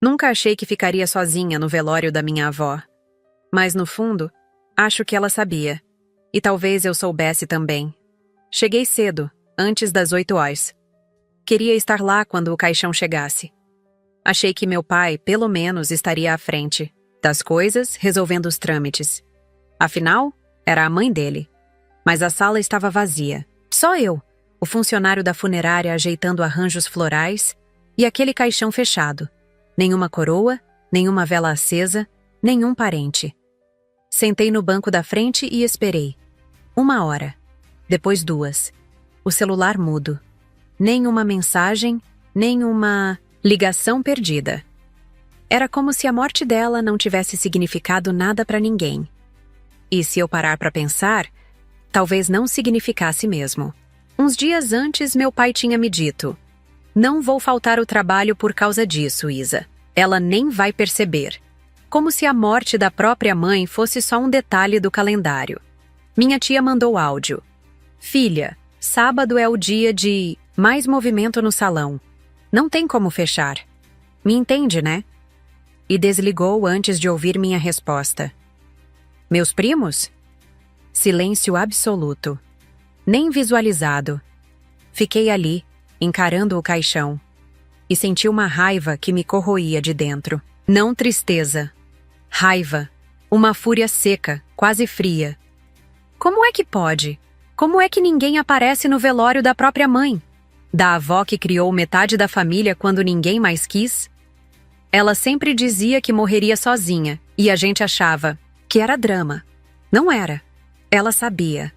Nunca achei que ficaria sozinha no velório da minha avó. Mas, no fundo, acho que ela sabia. E talvez eu soubesse também. Cheguei cedo, antes das 8 horas. Queria estar lá quando o caixão chegasse. Achei que meu pai, pelo menos, estaria à frente das coisas, resolvendo os trâmites. Afinal, era a mãe dele. Mas a sala estava vazia. Só eu, o funcionário da funerária ajeitando arranjos florais e aquele caixão fechado. Nenhuma coroa, nenhuma vela acesa, nenhum parente. Sentei no banco da frente e esperei. 1 hora. Depois 2. O celular mudo. Nenhuma mensagem, nenhuma ligação perdida. Era como se a morte dela não tivesse significado nada para ninguém. E se eu parar para pensar, talvez não significasse mesmo. Uns dias antes, meu pai tinha me dito: "Não vou faltar o trabalho por causa disso, Isa. Ela nem vai perceber." Como se a morte da própria mãe fosse só um detalhe do calendário. Minha tia mandou áudio. "Filha, sábado é o dia de mais movimento no salão. Não tem como fechar. Me entende, né?" E desligou antes de ouvir minha resposta. Meus primos? Silêncio absoluto. Nem visualizado. Fiquei ali, encarando o caixão. E senti uma raiva que me corroía de dentro. Não tristeza. Raiva. Uma fúria seca, quase fria. Como é que pode? Como é que ninguém aparece no velório da própria mãe? Da avó que criou metade da família quando ninguém mais quis? Ela sempre dizia que morreria sozinha, e a gente achava que era drama. Não era. Ela sabia.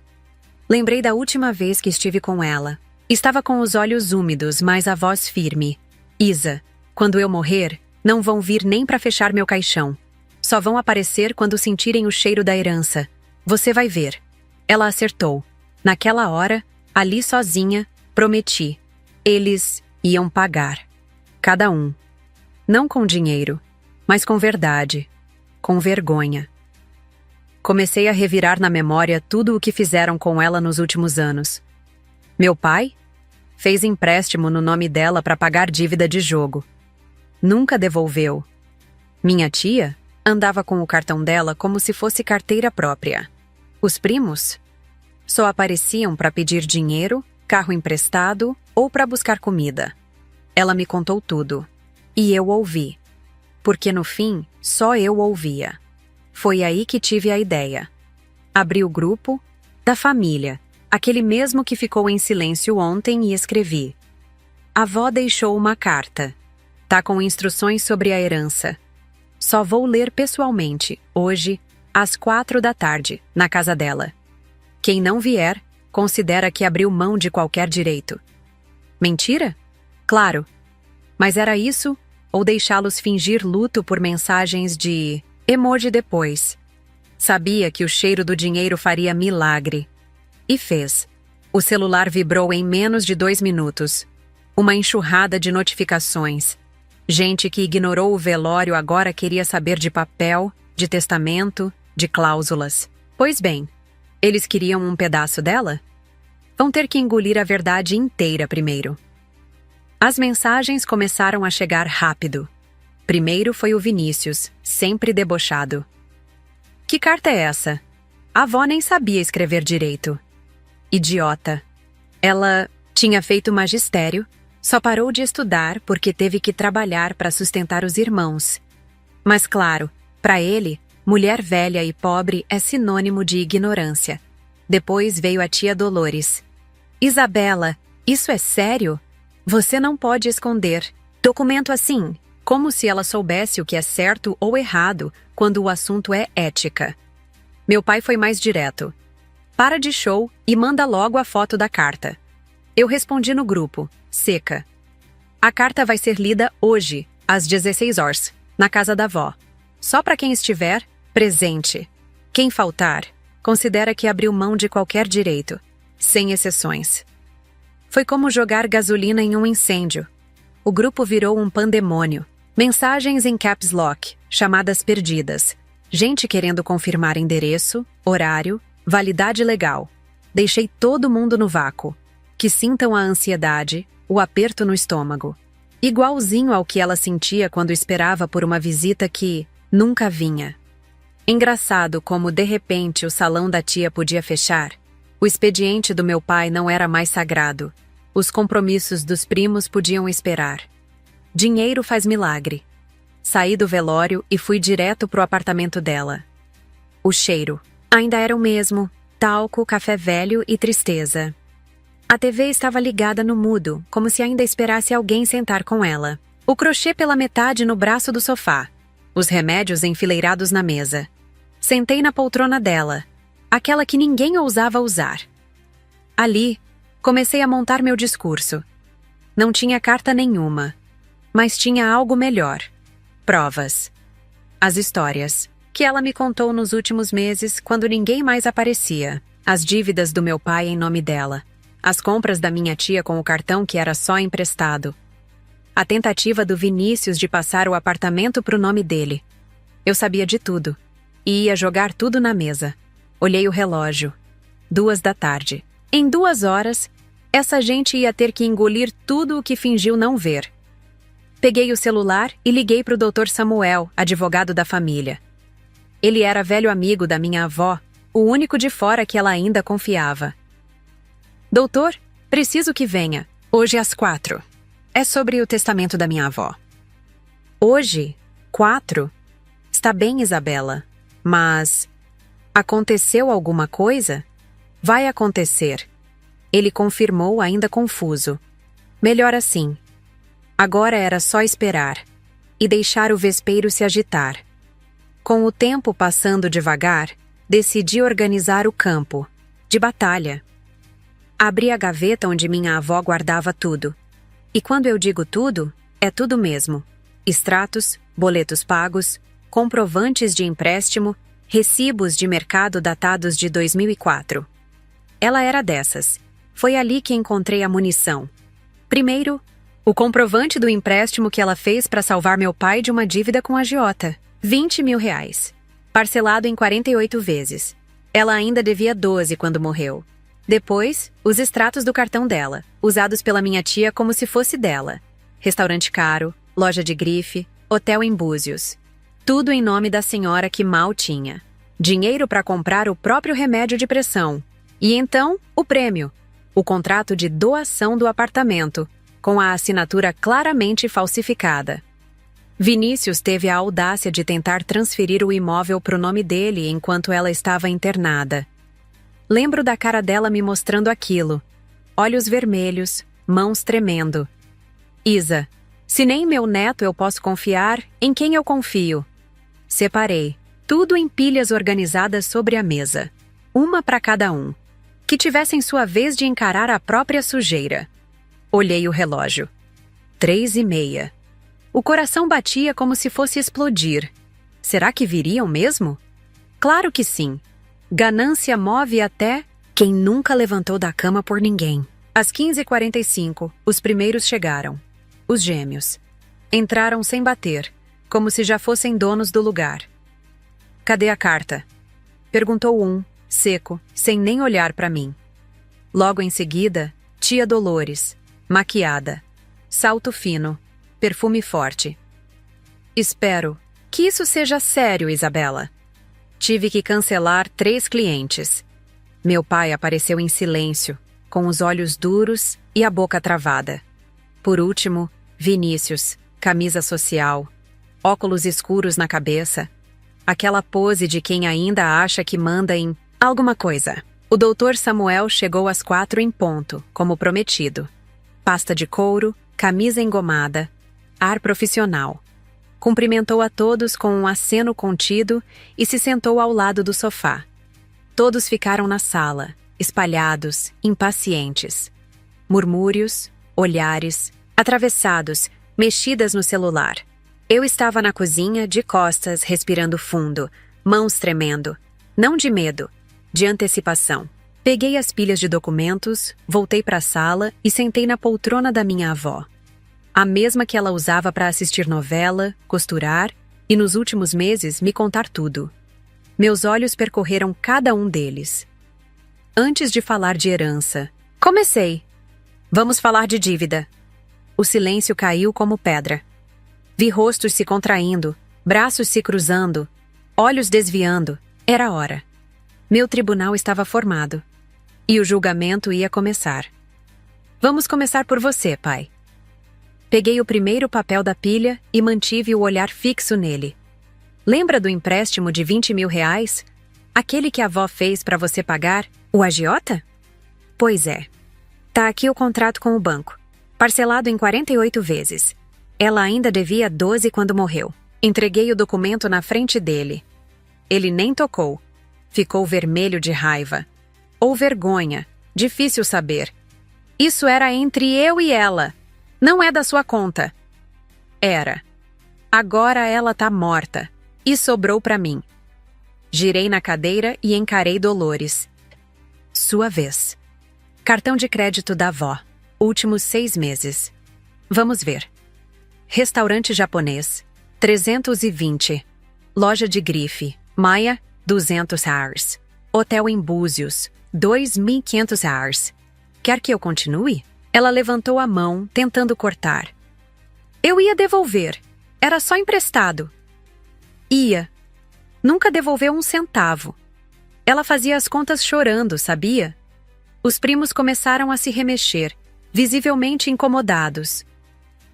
Lembrei da última vez que estive com ela. Estava com os olhos úmidos, mas a voz firme. "Isa, quando eu morrer, não vão vir nem para fechar meu caixão. Só vão aparecer quando sentirem o cheiro da herança. Você vai ver." Ela acertou. Naquela hora, ali sozinha, prometi. Eles iam pagar. Cada um. Não com dinheiro, mas com verdade. Com vergonha. Comecei a revirar na memória tudo o que fizeram com ela nos últimos anos. Meu pai? Fez empréstimo no nome dela para pagar dívida de jogo. Nunca devolveu. Minha tia andava com o cartão dela como se fosse carteira própria. Os primos? Só apareciam para pedir dinheiro, carro emprestado ou para buscar comida. Ela me contou tudo. E eu ouvi. Porque no fim, só eu ouvia. Foi aí que tive a ideia. Abri o grupo da família, aquele mesmo que ficou em silêncio ontem, e escrevi. A avó deixou uma carta. Tá com instruções sobre a herança. Só vou ler pessoalmente, hoje, às 4 da tarde, na casa dela. Quem não vier, considera que abriu mão de qualquer direito. Mentira? Claro. Mas era isso, ou deixá-los fingir luto por mensagens de emoji depois? Sabia que o cheiro do dinheiro faria milagre. E fez. O celular vibrou em menos de 2 minutos. Uma enxurrada de notificações. Gente que ignorou o velório agora queria saber de papel, de testamento, de cláusulas. Pois bem, eles queriam um pedaço dela? Vão ter que engolir a verdade inteira primeiro. As mensagens começaram a chegar rápido. Primeiro foi o Vinícius, sempre debochado. Que carta é essa? A avó nem sabia escrever direito. Idiota. Ela tinha feito magistério, só parou de estudar porque teve que trabalhar para sustentar os irmãos. Mas claro, para ele, mulher velha e pobre é sinônimo de ignorância. Depois veio a tia Dolores. Isabela, isso é sério? Você não pode esconder. Documento assim, como se ela soubesse o que é certo ou errado quando o assunto é ética. Meu pai foi mais direto. Para de show e manda logo a foto da carta. Eu respondi no grupo, seca. A carta vai ser lida hoje, às 16 horas, na casa da avó. Só para quem estiver presente. Quem faltar, considera que abriu mão de qualquer direito, sem exceções. Foi como jogar gasolina em um incêndio. O grupo virou um pandemônio. Mensagens em caps lock, chamadas perdidas. Gente querendo confirmar endereço, horário, validade legal. Deixei todo mundo no vácuo. Que sintam a ansiedade, o aperto no estômago. igualzinho ao que ela sentia quando esperava por uma visita que nunca vinha. Engraçado como, de repente, o salão da tia podia fechar. O expediente do meu pai não era mais sagrado. Os compromissos dos primos podiam esperar. Dinheiro faz milagre. Saí do velório e fui direto pro apartamento dela. O cheiro ainda era o mesmo: talco, café velho e tristeza. A TV estava ligada no mudo, como se ainda esperasse alguém sentar com ela. O crochê pela metade no braço do sofá. Os remédios enfileirados na mesa. Sentei na poltrona dela, aquela que ninguém ousava usar. Ali, comecei a montar meu discurso. Não tinha carta nenhuma, mas tinha algo melhor: provas. As histórias que ela me contou nos últimos meses, quando ninguém mais aparecia. As dívidas do meu pai em nome dela. As compras da minha tia com o cartão que era só emprestado. A tentativa do Vinícius de passar o apartamento pro nome dele. Eu sabia de tudo. E ia jogar tudo na mesa. Olhei o relógio. 2 da tarde. Em 2 horas, essa gente ia ter que engolir tudo o que fingiu não ver. Peguei o celular e liguei pro Dr. Samuel, advogado da família. Ele era velho amigo da minha avó, o único de fora que ela ainda confiava. Doutor, preciso que venha. Hoje às 4. É sobre o testamento da minha avó. Hoje? 4? Está bem, Isabela. Mas aconteceu alguma coisa? Vai acontecer. Ele confirmou, ainda confuso. Melhor assim. Agora era só esperar e deixar o vespeiro se agitar. Com o tempo passando devagar, decidi organizar o campo de batalha. Abri a gaveta onde minha avó guardava tudo. E quando eu digo tudo, é tudo mesmo: extratos, boletos pagos, comprovantes de empréstimo, recibos de mercado datados de 2004. Ela era dessas. Foi ali que encontrei a munição. Primeiro, o comprovante do empréstimo que ela fez para salvar meu pai de uma dívida com a agiota. R$20 mil. Parcelado em 48 vezes. Ela ainda devia 12 quando morreu. Depois, os extratos do cartão dela, usados pela minha tia como se fosse dela. Restaurante caro, loja de grife, hotel em Búzios. Tudo em nome da senhora que mal tinha. Dinheiro para comprar o próprio remédio de pressão. E então, o prêmio. O contrato de doação do apartamento, com a assinatura claramente falsificada. Vinícius teve a audácia de tentar transferir o imóvel pro nome dele enquanto ela estava internada. Lembro da cara dela me mostrando aquilo. Olhos vermelhos, mãos tremendo. Isa, se nem meu neto eu posso confiar, em quem eu confio? Separei, tudo em pilhas organizadas sobre a mesa. Uma para cada um. Que tivessem sua vez de encarar a própria sujeira. Olhei o relógio. 3:30. O coração batia como se fosse explodir. Será que viriam mesmo? Claro que sim. Ganância move até quem nunca levantou da cama por ninguém. Às 15h45, os primeiros chegaram. Os gêmeos. Entraram sem bater, como se já fossem donos do lugar. Cadê a carta? Perguntou um, seco, sem nem olhar para mim. Logo em seguida, tia Dolores, maquiada, salto fino, perfume forte. Espero que isso seja sério, Isabela. Tive que cancelar 3 clientes. Meu pai apareceu em silêncio, com os olhos duros e a boca travada. Por último, Vinícius, camisa social, óculos escuros na cabeça, aquela pose de quem ainda acha que manda em alguma coisa. O Dr. Samuel chegou às 4 em ponto, como prometido. Pasta de couro, camisa engomada, ar profissional. Cumprimentou a todos com um aceno contido e se sentou ao lado do sofá. Todos ficaram na sala, espalhados, impacientes. Murmúrios, olhares, atravessados, mexidas no celular. Eu estava na cozinha, de costas, respirando fundo, mãos tremendo. Não de medo, de antecipação. Peguei as pilhas de documentos, voltei para a sala e sentei na poltrona da minha avó. A mesma que ela usava para assistir novela, costurar e, nos últimos meses, me contar tudo. Meus olhos percorreram cada um deles. Antes de falar de herança, comecei. Vamos falar de dívida. O O silêncio caiu como pedra. Vi rostos se contraindo, braços se cruzando, olhos desviando. Era hora. Meu tribunal estava formado. E o julgamento ia começar. Vamos começar por você, pai. Peguei o primeiro papel da pilha e mantive o olhar fixo nele. Lembra do empréstimo de 20 mil reais? Aquele que a avó fez para você pagar? O agiota? Pois é. Tá aqui o contrato com o banco. Parcelado em 48 vezes. Ela ainda devia 12 quando morreu. Entreguei o documento na frente dele. Ele nem tocou. Ficou vermelho de raiva. Ou vergonha. Difícil saber. Isso era entre eu e ela. Não é da sua conta. Era. Agora ela tá morta. E sobrou pra mim. Girei na cadeira e encarei Dolores. Sua vez. Cartão de crédito da avó. Últimos 6 meses. Vamos ver. Restaurante japonês. 320. Loja de grife. Maia, 200 reais. Hotel em Búzios. 2.500 reais. Quer que eu continue? Ela levantou a mão, tentando cortar. Eu ia devolver. Era só emprestado. Ia. Nunca devolveu um centavo. Ela fazia as contas chorando, sabia? Os primos começaram a se remexer, visivelmente incomodados.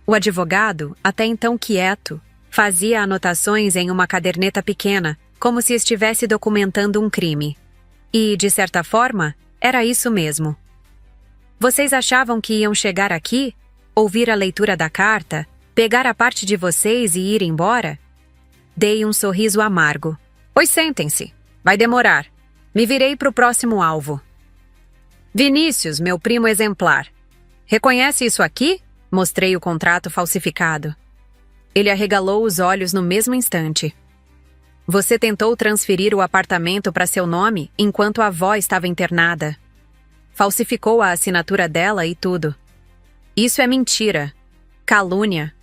O advogado, até então quieto, fazia anotações em uma caderneta pequena, como se estivesse documentando um crime. E, de certa forma, era isso mesmo. Vocês achavam que iam chegar aqui, ouvir a leitura da carta, pegar a parte de vocês e ir embora? Dei um sorriso amargo. Pois sentem-se. Vai demorar. Me virei para o próximo alvo. Vinícius, meu primo exemplar. Reconhece isso aqui? Mostrei o contrato falsificado. Ele arregalou os olhos no mesmo instante. Você tentou transferir o apartamento para seu nome enquanto a avó estava internada. Falsificou a assinatura dela e tudo. Isso é mentira. Calúnia.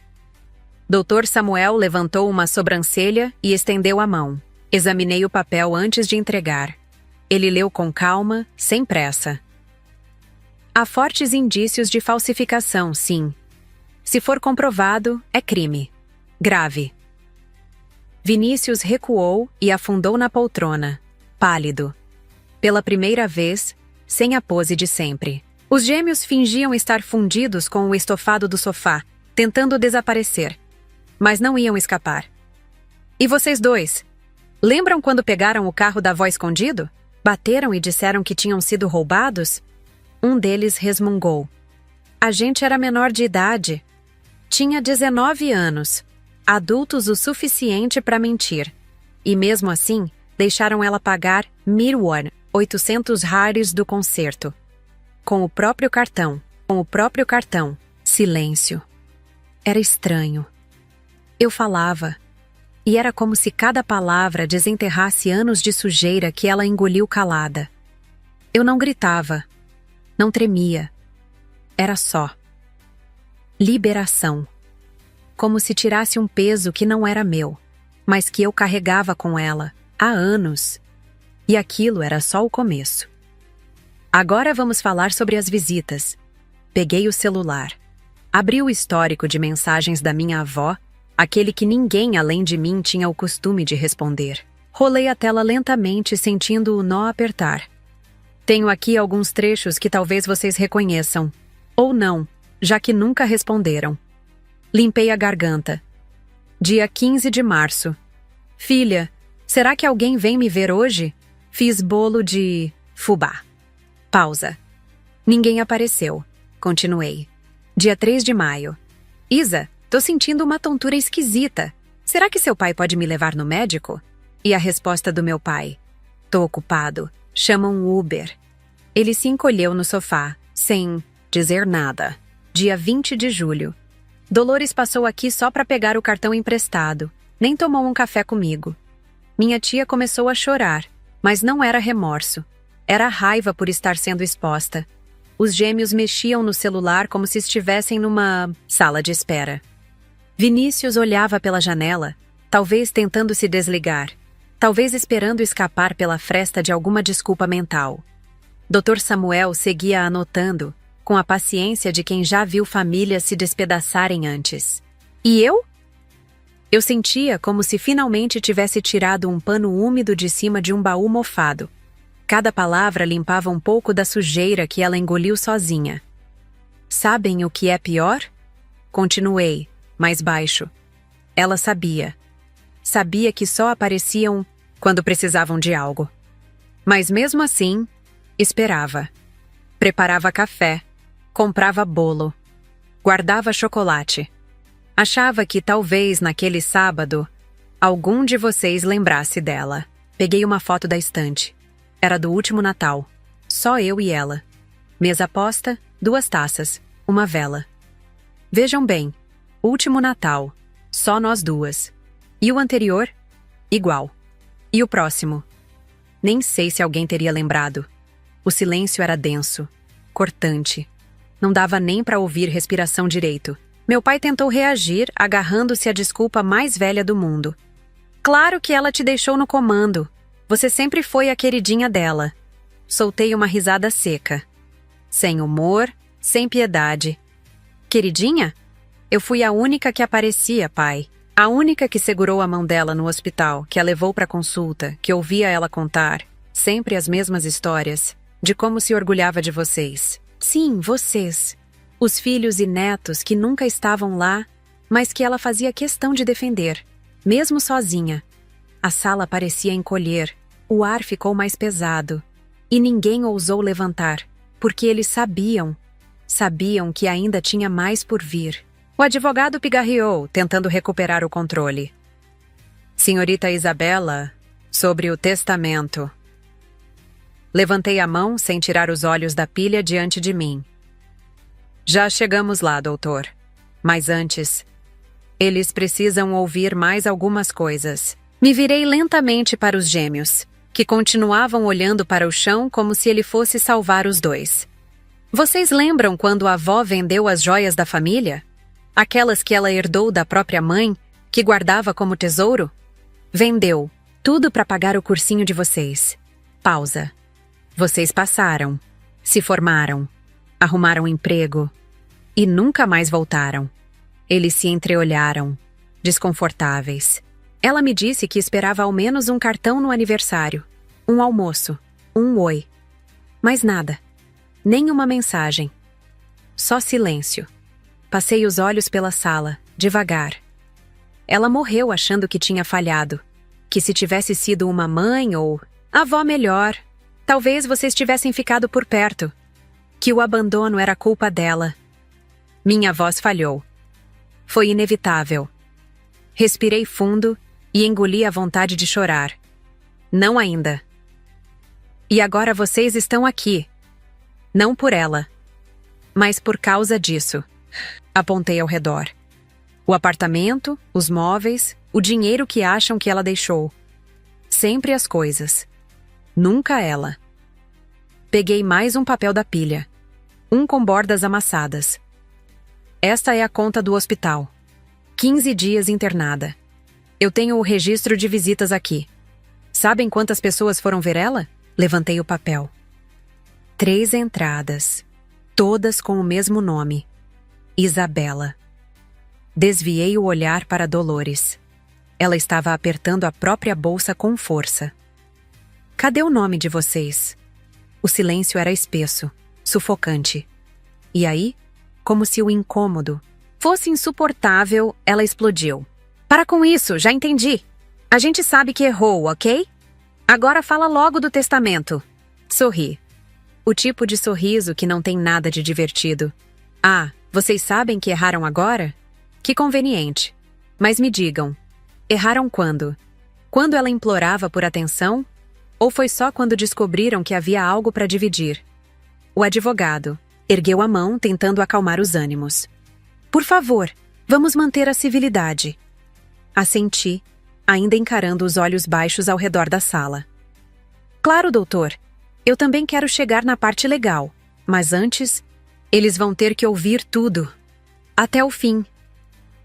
Dr. Samuel levantou uma sobrancelha e estendeu a mão. Examinei o papel antes de entregar. Ele leu com calma, sem pressa. Há fortes indícios de falsificação, sim. Se for comprovado, é crime. Grave. Vinícius recuou e afundou na poltrona, pálido. Pela primeira vez, sem a pose de sempre. Os gêmeos fingiam estar fundidos com o estofado do sofá, tentando desaparecer. Mas não iam escapar. E vocês dois? Lembram quando pegaram o carro da avó escondido? Bateram e disseram que tinham sido roubados? Um deles resmungou. A gente era menor de idade. Tinha 19 anos. Adultos o suficiente para mentir. E mesmo assim, deixaram ela pagar 1.000 won, 800 hares do concerto. Com o próprio cartão. Silêncio. Era estranho. Eu falava. E era como se cada palavra desenterrasse anos de sujeira que ela engoliu calada. Eu não gritava. Não tremia. Era só. Liberação. Como se tirasse um peso que não era meu, mas que eu carregava com ela há anos. E aquilo era só o começo. Agora vamos falar sobre as visitas. Peguei o celular. Abri o histórico de mensagens da minha avó, aquele que ninguém além de mim tinha o costume de responder. Rolei a tela lentamente, sentindo o nó apertar. Tenho aqui alguns trechos que talvez vocês reconheçam. Ou não, já que nunca responderam. Limpei a garganta. Dia 15 de março. Filha, será que alguém vem me ver hoje? Fiz bolo de fubá. Pausa. Ninguém apareceu. Continuei. Dia 3 de maio. Isa, tô sentindo uma tontura esquisita. Será que seu pai pode me levar no médico? E a resposta do meu pai. Tô ocupado. Chama um Uber. Ele se encolheu no sofá, sem dizer nada. Dia 20 de julho. Dolores passou aqui só para pegar o cartão emprestado. Nem tomou um café comigo. Minha tia começou a chorar, mas não era remorso. Era raiva por estar sendo exposta. Os gêmeos mexiam no celular como se estivessem numa sala de espera. Vinícius olhava pela janela, talvez tentando se desligar, talvez esperando escapar pela fresta de alguma desculpa mental. Dr. Samuel seguia anotando, com a paciência de quem já viu famílias se despedaçarem antes. E eu? Eu sentia como se finalmente tivesse tirado um pano úmido de cima de um baú mofado. Cada palavra limpava um pouco da sujeira que ela engoliu sozinha. Sabem o que é pior? Continuei, mais baixo. Ela sabia. Sabia que só apareciam quando precisavam de algo. Mas mesmo assim, esperava. Preparava café, comprava bolo, guardava chocolate. Achava que talvez naquele sábado, algum de vocês lembrasse dela. Peguei uma foto da estante. Era do último Natal. Só eu e ela. Mesa posta, 2 taças, uma vela. Vejam bem, último Natal, só nós 2. E o anterior? Igual. E o próximo? Nem sei se alguém teria lembrado. O silêncio era denso, cortante. Não dava nem para ouvir respiração direito. Meu pai tentou reagir, agarrando-se à desculpa mais velha do mundo. Claro que ela te deixou no comando. Você sempre foi a queridinha dela. Soltei uma risada seca. Sem humor, sem piedade. Queridinha? Eu fui a única que aparecia, pai. A única que segurou a mão dela no hospital, que a levou para consulta, que ouvia ela contar, sempre as mesmas histórias, de como se orgulhava de vocês. Sim, vocês. Os filhos e netos que nunca estavam lá, mas que ela fazia questão de defender, mesmo sozinha. A sala parecia encolher, o ar ficou mais pesado, e ninguém ousou levantar, porque eles sabiam que ainda tinha mais por vir. O advogado pigarreou, tentando recuperar o controle. Senhorita Isabela, sobre o testamento. Levantei a mão sem tirar os olhos da pilha diante de mim. Já chegamos lá, doutor. Mas antes, eles precisam ouvir mais algumas coisas. Me virei lentamente para os gêmeos, que continuavam olhando para o chão como se ele fosse salvar os 2. Vocês lembram quando a avó vendeu as joias da família? Aquelas que ela herdou da própria mãe, que guardava como tesouro? Vendeu, tudo para pagar o cursinho de vocês. Pausa. Vocês passaram, se formaram, arrumaram emprego e nunca mais voltaram. Eles se entreolharam, desconfortáveis. Ela me disse que esperava ao menos um cartão no aniversário, um almoço, um oi. Mas nada. Nenhuma mensagem. Só silêncio. Passei os olhos pela sala, devagar. Ela morreu achando que tinha falhado. Que se tivesse sido uma mãe ou avó melhor, talvez vocês tivessem ficado por perto. Que o abandono era culpa dela. Minha voz falhou. Foi inevitável. Respirei fundo e engoli a vontade de chorar. Não ainda. E agora vocês estão aqui. Não por ela, mas por causa disso. Apontei ao redor. O apartamento, os móveis, o dinheiro que acham que ela deixou. Sempre as coisas. Nunca ela. Peguei mais um papel da pilha. Um com bordas amassadas. Esta é a conta do hospital. 15 dias internada. Eu tenho o registro de visitas aqui. Sabem quantas pessoas foram ver ela? Levantei o papel. 3 entradas. Todas com o mesmo nome. Isabela. Desviei o olhar para Dolores. Ela estava apertando a própria bolsa com força. Cadê o nome de vocês? O silêncio era espesso, sufocante. E aí, como se o incômodo fosse insuportável, ela explodiu. Para com isso, já entendi. A gente sabe que errou, ok? Agora fala logo do testamento. Sorri. O tipo de sorriso que não tem nada de divertido. Ah, vocês sabem que erraram agora? Que conveniente. Mas me digam, erraram quando? Quando ela implorava por atenção? Ou foi só quando descobriram que havia algo para dividir? O advogado ergueu a mão, tentando acalmar os ânimos. Por favor, vamos manter a civilidade. Assenti, ainda encarando os olhos baixos ao redor da sala. Claro, doutor. Eu também quero chegar na parte legal. Mas antes, eles vão ter que ouvir tudo. Até o fim.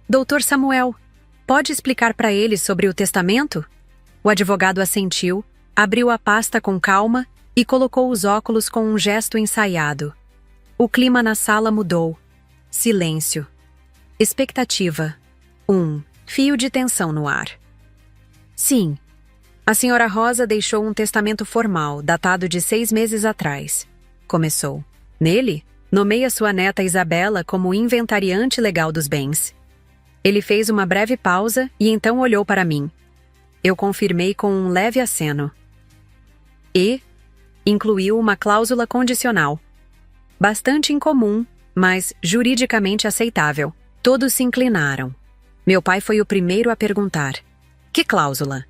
Doutor Samuel, pode explicar para eles sobre o testamento? O advogado assentiu, abriu a pasta com calma e colocou os óculos com um gesto ensaiado. O clima na sala mudou. Silêncio. Expectativa. Fio de tensão no ar. Sim. A senhora Rosa deixou um testamento formal, datado de 6 meses atrás. Começou. Nele, nomeia sua neta Isabela como inventariante legal dos bens. Ele fez uma breve pausa e então olhou para mim. Eu confirmei com um leve aceno. E incluiu uma cláusula condicional. Bastante incomum, mas juridicamente aceitável. Todos se inclinaram. Meu pai foi o primeiro a perguntar. Que cláusula?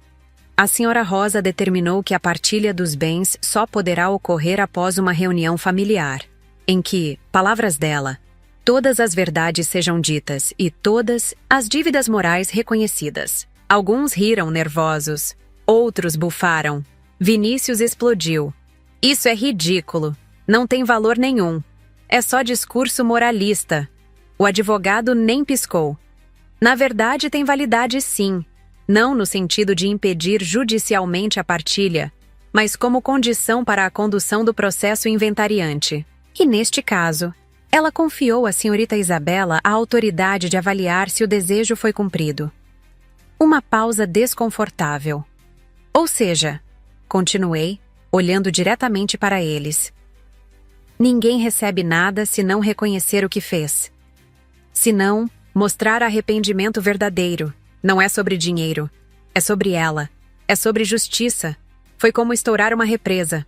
A senhora Rosa determinou que a partilha dos bens só poderá ocorrer após uma reunião familiar, em que, palavras dela, todas as verdades sejam ditas e todas as dívidas morais reconhecidas. Alguns riram nervosos, outros bufaram. Vinícius explodiu. Isso é ridículo. Não tem valor nenhum. É só discurso moralista. O advogado nem piscou. Na verdade, tem validade sim. Não no sentido de impedir judicialmente a partilha, mas como condição para a condução do processo inventariante. E neste caso, ela confiou à senhorita Isabela a autoridade de avaliar se o desejo foi cumprido. Uma pausa desconfortável. Ou seja, continuei, olhando diretamente para eles. Ninguém recebe nada se não reconhecer o que fez. Se não, mostrar arrependimento verdadeiro. Não é sobre dinheiro. É sobre ela. É sobre justiça. Foi como estourar uma represa.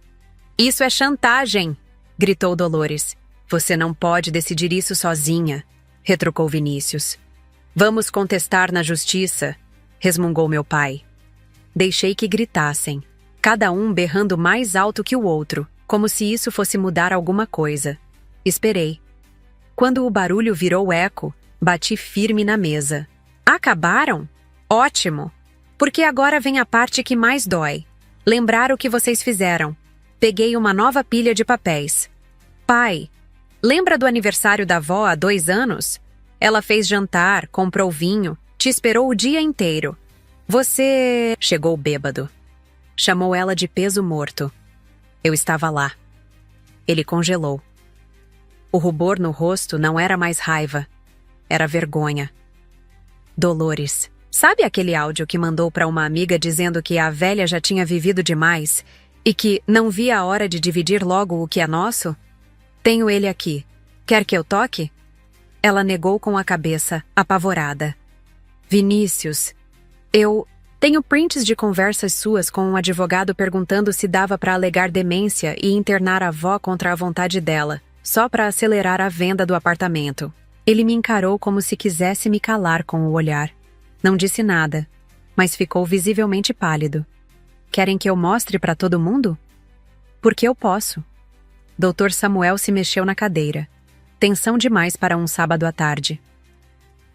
Isso é chantagem! Gritou Dolores. Você não pode decidir isso sozinha, retrucou Vinícius. Vamos contestar na justiça, resmungou meu pai. Deixei que gritassem, cada um berrando mais alto que o outro, como se isso fosse mudar alguma coisa. Esperei. Quando o barulho virou eco, bati firme na mesa. Acabaram? Ótimo! Porque agora vem a parte que mais dói. Lembrar o que vocês fizeram. Peguei uma nova pilha de papéis. Pai, lembra do aniversário da avó há 2 anos? Ela fez jantar, comprou vinho, te esperou o dia inteiro. Você... Chegou bêbado. Chamou ela de peso morto. Eu estava lá. Ele congelou. O rubor no rosto não era mais raiva. Era vergonha. Dolores, sabe aquele áudio que mandou para uma amiga dizendo que a velha já tinha vivido demais e que não via a hora de dividir logo o que é nosso? Tenho ele aqui. Quer que eu toque? Ela negou com a cabeça, apavorada. Vinícius, eu tenho prints de conversas suas com um advogado perguntando se dava para alegar demência e internar a avó contra a vontade dela, só para acelerar a venda do apartamento. Ele me encarou como se quisesse me calar com o olhar. Não disse nada, mas ficou visivelmente pálido. Querem que eu mostre para todo mundo? Porque eu posso. Dr. Samuel se mexeu na cadeira. Tensão demais para um sábado à tarde.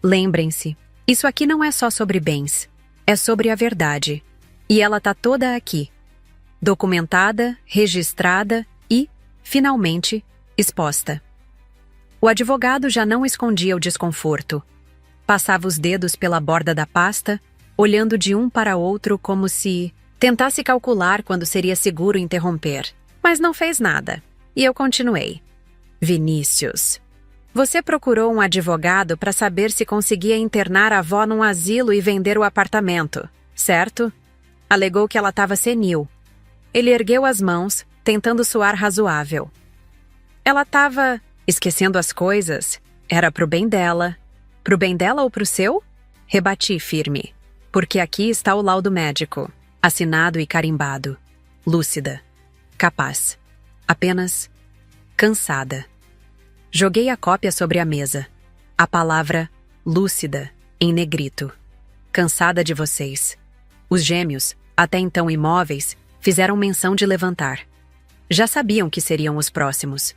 Lembrem-se, isso aqui não é só sobre bens. É sobre a verdade. E ela tá toda aqui. Documentada, registrada e, finalmente, exposta. O advogado já não escondia o desconforto. Passava os dedos pela borda da pasta, olhando de um para outro como se tentasse calcular quando seria seguro interromper. Mas não fez nada. E eu continuei. Vinícius, você procurou um advogado para saber se conseguia internar a avó num asilo e vender o apartamento, certo? Alegou que ela estava senil. Ele ergueu as mãos, tentando soar razoável. Ela estava esquecendo as coisas. Era pro bem dela. Pro bem dela ou pro seu? Rebati firme. Porque aqui está o laudo médico. Assinado e carimbado. Lúcida. Capaz. Apenas cansada. Joguei a cópia sobre a mesa. A palavra lúcida, em negrito. Cansada de vocês. Os gêmeos, até então imóveis, fizeram menção de levantar. Já sabiam que seriam os próximos.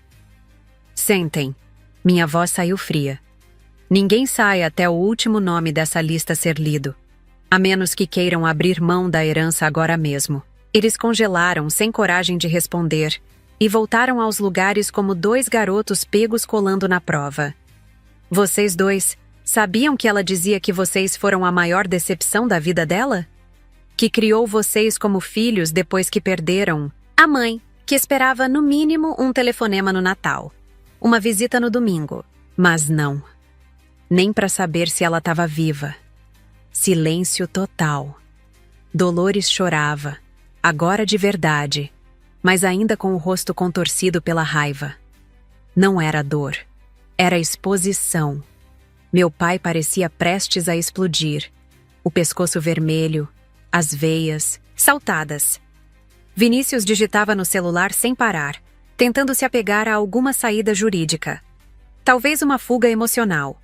Sentem. Minha voz saiu fria. Ninguém sai até o último nome dessa lista ser lido, a menos que queiram abrir mão da herança agora mesmo. Eles congelaram, sem coragem de responder, e voltaram aos lugares como 2 garotos pegos colando na prova. Vocês 2 sabiam que ela dizia que vocês foram a maior decepção da vida dela? Que criou vocês como filhos depois que perderam a mãe, que esperava no mínimo um telefonema no Natal. Uma visita no domingo. Mas não. Nem para saber se ela estava viva. Silêncio total. Dolores chorava, agora de verdade, mas ainda com o rosto contorcido pela raiva. Não era dor, era exposição. Meu pai parecia prestes a explodir. O pescoço vermelho, as veias, saltadas. Vinícius digitava no celular sem parar, tentando se apegar a alguma saída jurídica. Talvez uma fuga emocional.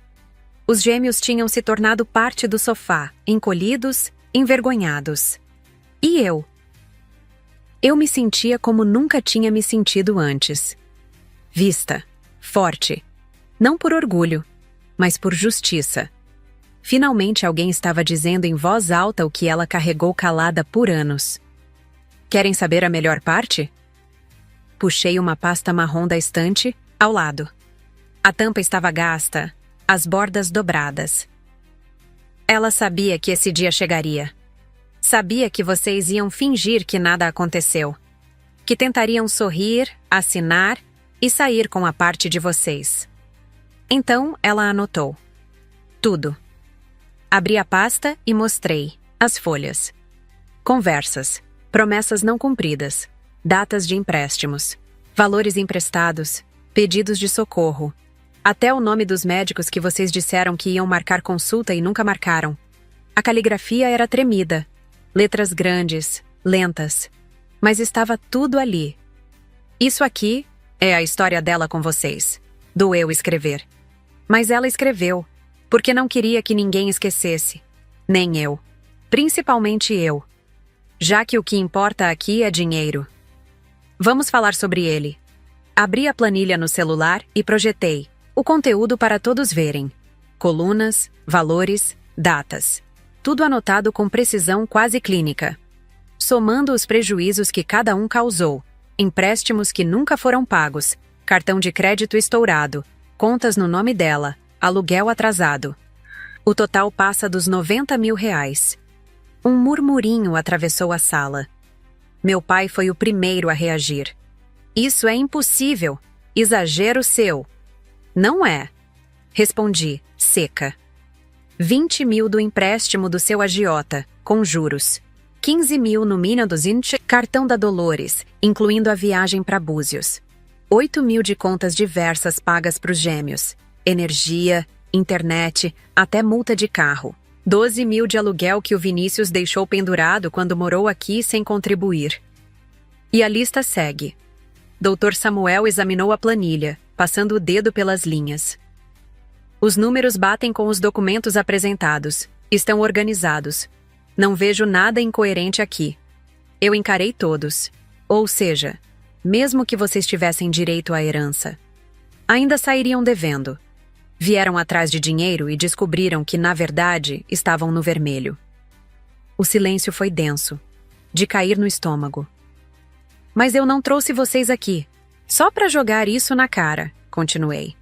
Os gêmeos tinham se tornado parte do sofá, encolhidos, envergonhados. E eu? Eu me sentia como nunca tinha me sentido antes. Vista, forte. Não por orgulho, mas por justiça. Finalmente alguém estava dizendo em voz alta o que ela carregou calada por anos. Querem saber a melhor parte? Puxei uma pasta marrom da estante, ao lado. A tampa estava gasta, as bordas dobradas. Ela sabia que esse dia chegaria. Sabia que vocês iam fingir que nada aconteceu. Que tentariam sorrir, assinar e sair com a parte de vocês. Então ela anotou. Tudo. Abri a pasta e mostrei as folhas. Conversas, promessas não cumpridas, datas de empréstimos, valores emprestados, pedidos de socorro, até o nome dos médicos que vocês disseram que iam marcar consulta e nunca marcaram. A caligrafia era tremida, letras grandes, lentas, mas estava tudo ali. Isso aqui é a história dela com vocês. Doeu escrever. Mas ela escreveu, porque não queria que ninguém esquecesse. Nem eu. Principalmente eu. Já que o que importa aqui é dinheiro. Vamos falar sobre ele. Abri a planilha no celular e projetei o conteúdo para todos verem. Colunas, valores, datas. Tudo anotado com precisão quase clínica. Somando os prejuízos que cada um causou, empréstimos que nunca foram pagos, cartão de crédito estourado, contas no nome dela, aluguel atrasado. O total passa dos R$90 mil. Um murmurinho atravessou a sala. Meu pai foi o primeiro a reagir. Isso é impossível. Exagero seu. Não é. Respondi, seca. 20 mil do empréstimo do seu agiota, com juros. 15 mil no Mina dos Inch, cartão da Dolores, incluindo a viagem para Búzios. 8 mil de contas diversas pagas para os gêmeos. Energia, internet, até multa de carro. 12 mil de aluguel que o Vinícius deixou pendurado quando morou aqui sem contribuir. E a lista segue. Dr. Samuel examinou a planilha, passando o dedo pelas linhas. Os números batem com os documentos apresentados. Estão organizados. Não vejo nada incoerente aqui. Eu encarei todos. Ou seja, mesmo que vocês tivessem direito à herança, ainda sairiam devendo. Vieram atrás de dinheiro e descobriram que, na verdade, estavam no vermelho. O silêncio foi denso, de cair no estômago. Mas eu não trouxe vocês aqui, só para jogar isso na cara, continuei.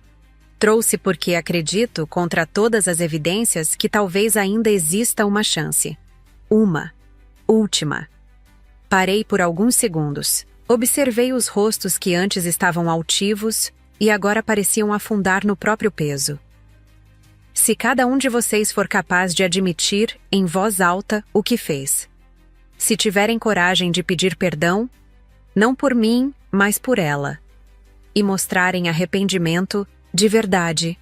Trouxe porque acredito, contra todas as evidências, que talvez ainda exista uma chance. Uma. Última. Parei por alguns segundos. Observei os rostos que antes estavam altivos e agora pareciam afundar no próprio peso. Se cada um de vocês for capaz de admitir, em voz alta, o que fez. Se tiverem coragem de pedir perdão, não por mim, mas por ela. E mostrarem arrependimento de verdade.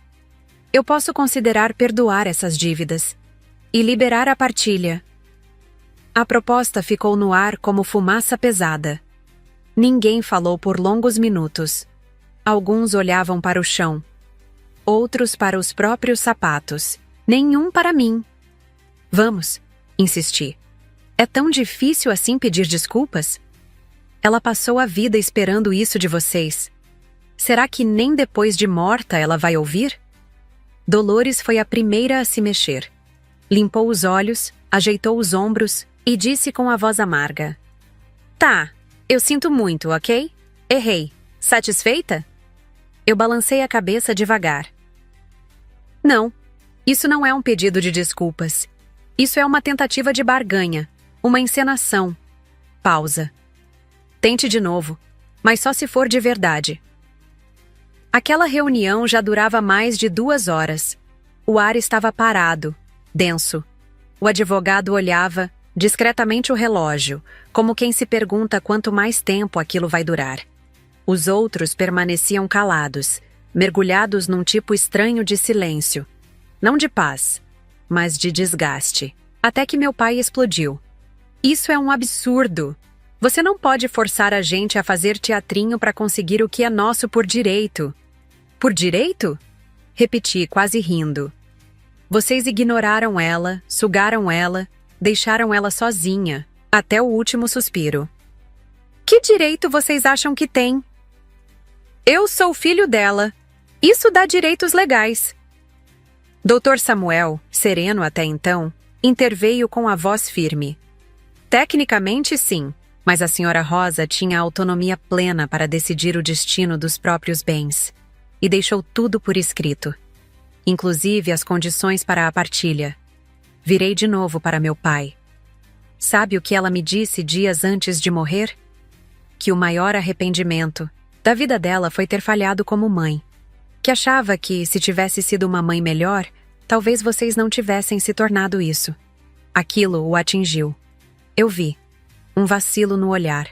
Eu posso considerar perdoar essas dívidas e liberar a partilha. A proposta ficou no ar como fumaça pesada. Ninguém falou por longos minutos. Alguns olhavam para o chão. Outros para os próprios sapatos. Nenhum para mim. Vamos, insisti. É tão difícil assim pedir desculpas? Ela passou a vida esperando isso de vocês. Será que nem depois de morta ela vai ouvir? Dolores foi a primeira a se mexer. Limpou os olhos, ajeitou os ombros e disse com a voz amarga. Tá, eu sinto muito, ok? Errei. Satisfeita? Eu balancei a cabeça devagar. Não, isso não é um pedido de desculpas. Isso é uma tentativa de barganha, uma encenação. Pausa. Tente de novo, mas só se for de verdade. Aquela reunião já durava mais de 2 horas. O ar estava parado, denso. O advogado olhava discretamente o relógio, como quem se pergunta quanto mais tempo aquilo vai durar. Os outros permaneciam calados, mergulhados num tipo estranho de silêncio. Não de paz, mas de desgaste. Até que meu pai explodiu. Isso é um absurdo. Você não pode forçar a gente a fazer teatrinho para conseguir o que é nosso por direito. Por direito? Repeti, quase rindo. Vocês ignoraram ela, sugaram ela, deixaram ela sozinha, até o último suspiro. Que direito vocês acham que tem? Eu sou filho dela. Isso dá direitos legais. Dr. Samuel, sereno até então, interveio com a voz firme. Tecnicamente, sim, mas a Sra. Rosa tinha autonomia plena para decidir o destino dos próprios bens. E deixou tudo por escrito, inclusive as condições para a partilha. Virei de novo para meu pai. Sabe o que ela me disse dias antes de morrer? Que o maior arrependimento da vida dela foi ter falhado como mãe. Que achava que, se tivesse sido uma mãe melhor, talvez vocês não tivessem se tornado isso. Aquilo o atingiu. Eu vi. Um vacilo no olhar.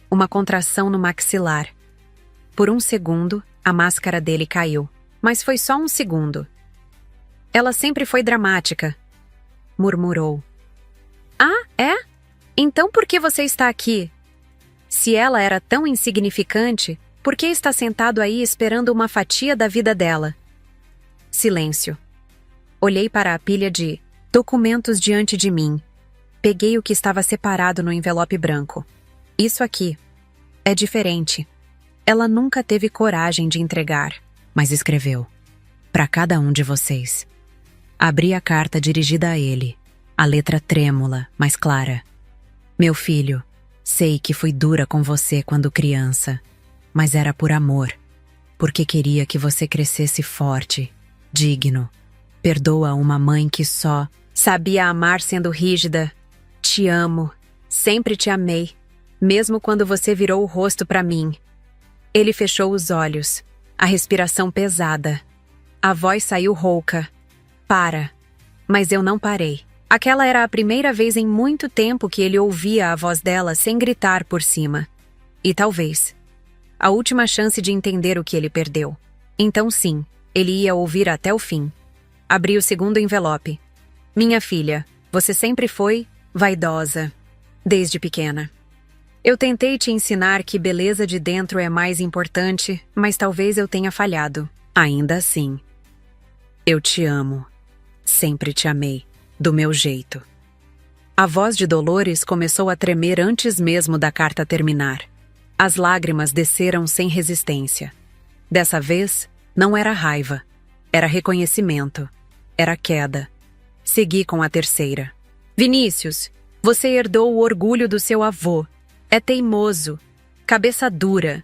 Uma contração no maxilar. Por um segundo, a máscara dele caiu. Mas foi só um segundo. Ela sempre foi dramática, murmurou. Ah, é? Então por que você está aqui? Se ela era tão insignificante, por que está sentado aí esperando uma fatia da vida dela? Silêncio. Olhei para a pilha de documentos diante de mim. Peguei o que estava separado no envelope branco. Isso aqui. É diferente. Ela nunca teve coragem de entregar, mas escreveu. Para cada um de vocês. Abri a carta dirigida a ele. A letra trêmula, mas clara. Meu filho, sei que fui dura com você quando criança, mas era por amor, porque queria que você crescesse forte, digno. Perdoa uma mãe que só sabia amar sendo rígida. Te amo, sempre te amei, mesmo quando você virou o rosto para mim. Ele fechou os olhos, a respiração pesada. A voz saiu rouca. Para. Mas eu não parei. Aquela era a primeira vez em muito tempo que ele ouvia a voz dela sem gritar por cima. E talvez a última chance de entender o que ele perdeu. Então sim, ele ia ouvir até o fim. Abri o segundo envelope. Minha filha, você sempre foi vaidosa, desde pequena. Eu tentei te ensinar que beleza de dentro é mais importante, mas talvez eu tenha falhado. Ainda assim, eu te amo. Sempre te amei, do meu jeito. A voz de Dolores começou a tremer antes mesmo da carta terminar. As lágrimas desceram sem resistência. Dessa vez, não era raiva. Era reconhecimento. Era queda. Segui com a terceira. Vinícius, você herdou o orgulho do seu avô. É teimoso, cabeça dura.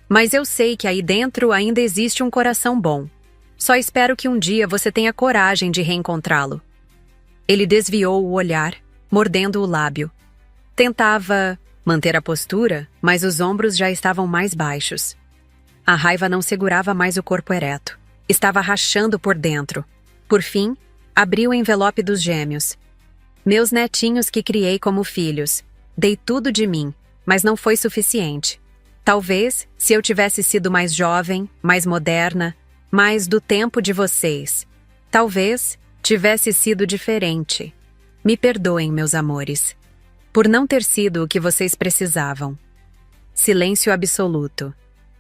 Mas eu sei que aí dentro ainda existe um coração bom. Só espero que um dia você tenha coragem de reencontrá-lo. Ele desviou o olhar, mordendo o lábio. Tentava manter a postura, mas os ombros já estavam mais baixos. A raiva não segurava mais o corpo ereto. Estava rachando por dentro. Por fim, abri o envelope dos gêmeos. Meus netinhos que criei como filhos. Dei tudo de mim, mas não foi suficiente. Talvez, se eu tivesse sido mais jovem, mais moderna, mais do tempo de vocês, talvez tivesse sido diferente. Me perdoem, meus amores, por não ter sido o que vocês precisavam. Silêncio absoluto.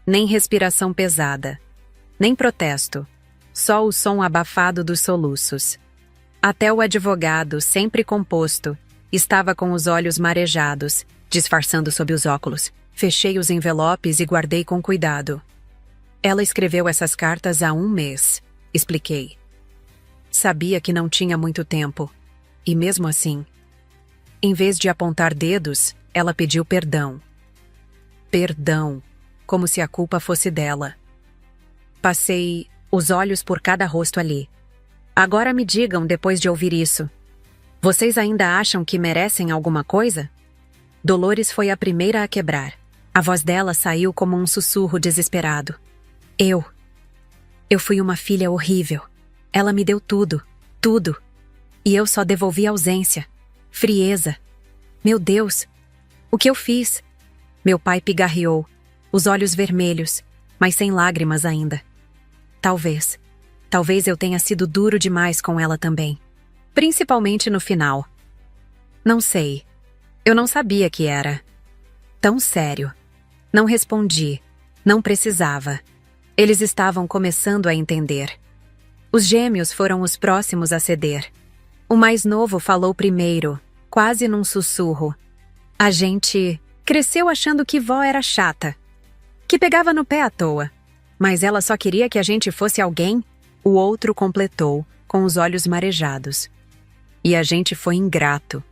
Nem respiração pesada. Nem protesto. Só o som abafado dos soluços. Até o advogado, sempre composto, estava com os olhos marejados, disfarçando sob os óculos. Fechei os envelopes e guardei com cuidado. Ela escreveu essas cartas há 1 mês, expliquei. Sabia que não tinha muito tempo. E mesmo assim, em vez de apontar dedos, ela pediu perdão. Perdão, como se a culpa fosse dela. Passei os olhos por cada rosto ali. Agora me digam, depois de ouvir isso, vocês ainda acham que merecem alguma coisa? Dolores foi a primeira a quebrar. A voz dela saiu como um sussurro desesperado. Eu fui uma filha horrível. Ela me deu tudo, tudo. E eu só devolvi ausência, frieza. Meu Deus, o que eu fiz? Meu pai pigarreou, os olhos vermelhos, mas sem lágrimas ainda. Talvez eu tenha sido duro demais com ela também. Principalmente no final. Não sei. Eu não sabia que era. Tão sério. Não respondi. Não precisava. Eles estavam começando a entender. Os gêmeos foram os próximos a ceder. O mais novo falou primeiro, quase num sussurro. A gente cresceu achando que vó era chata, que pegava no pé à toa. Mas ela só queria que a gente fosse alguém, o outro completou, com os olhos marejados. E a gente foi ingrato,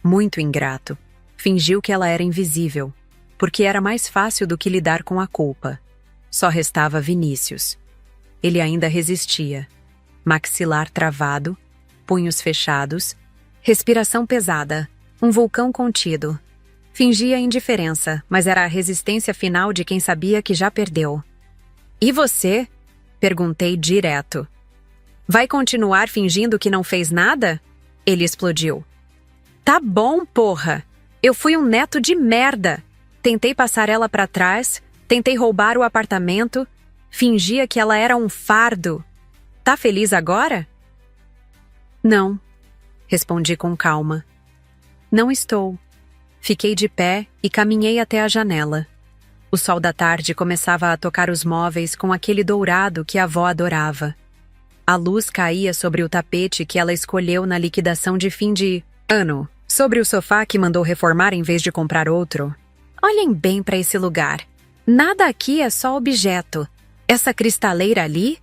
muito ingrato. Fingiu que ela era invisível, porque era mais fácil do que lidar com a culpa. Só restava Vinícius. Ele ainda resistia. Maxilar travado, punhos fechados, respiração pesada, um vulcão contido. Fingia indiferença, mas era a resistência final de quem sabia que já perdeu. E você? Perguntei direto. Vai continuar fingindo que não fez nada? Ele explodiu. Tá bom, porra! Eu fui um neto de merda! Tentei passar ela pra trás, tentei roubar o apartamento, fingia que ela era um fardo. Tá feliz agora? Não, respondi com calma. Não estou. Fiquei de pé e caminhei até a janela. O sol da tarde começava a tocar os móveis com aquele dourado que a avó adorava. A luz caía sobre o tapete que ela escolheu na liquidação de fim de ano, sobre o sofá que mandou reformar em vez de comprar outro. Olhem bem para esse lugar. Nada aqui é só objeto. Essa cristaleira ali?